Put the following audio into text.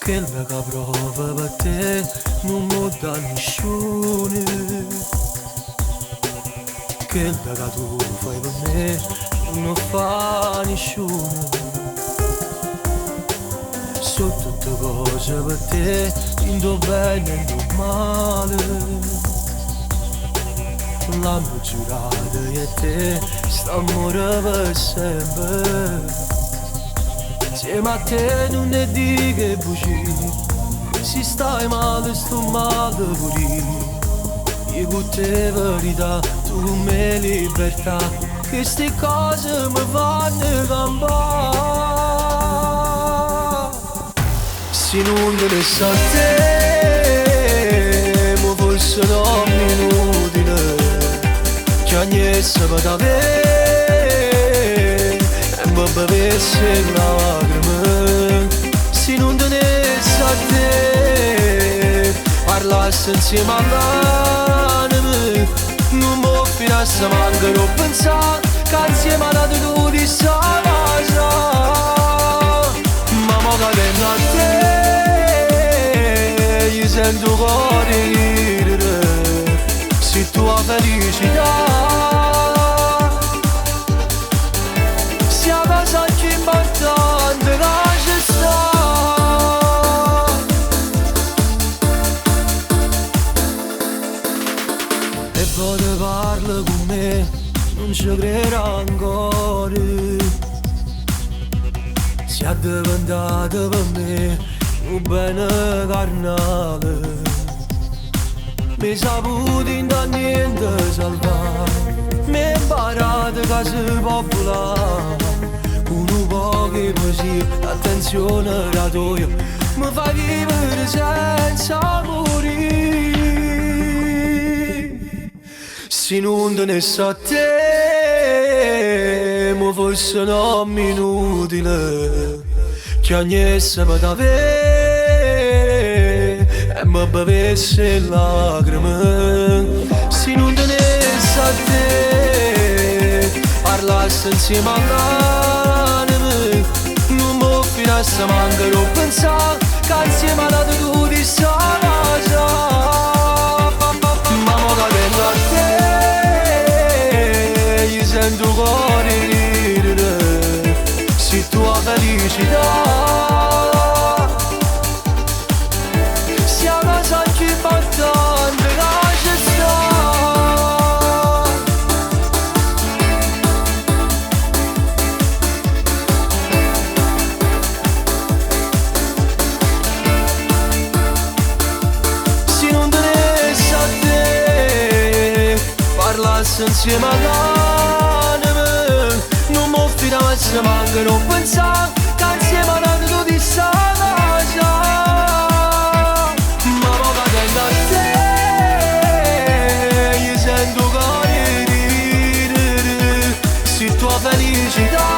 Quella che prova per te non mi dà nessuno. Quella che tu fai per me non fa nessuno. So tutte cose per te, indo bene e indo male. L'hanno giurato io e te stiamo per sempre. Insieme a te non ne dico bugie. Se stai male sto male pure io con te verità, tu con me libertà. Queste cose mi fanno campare. Se non ne sa te, mi forse non mi inutile. Che ogni sera da me e mi bevesse lacrime. Se non ne sa te, parlasse insieme all'anima. Non mi finesse manco non pensare che insieme alla tu di sta casa. Ma mo cadendo a te, io sento cuore ridere. Se tu hai felicità, sia cosa più importante che ci sta. E poi te parla con me, non ci crederà ancora. Sia diventata per me un bene carnale. Mi saputo in da niente salvare. Mi imparate che si può volare. Con un po' di poesia, attenzione ratoio, mi fa vivere senza morire. Se non ne sa te, mi forse non mi inutile. Che ogni sera da me e mi bevesse lacrime. Se non ne sa te, parlasse insieme all'anima. Non mi finesse manco non pensare che insieme alla tu di sta casa. Ma mo cadendo a te, io sento cuore ridere. Se tu hai felicità, sia cosa più importante che ci sta. Se non te ne sa te, parlasse insieme all'anima. Non mi finesse manco non pensare che insieme alla tu di sta casa. Ma mo cadendo a te, io sento cuore ridere. Se tu hai felicità,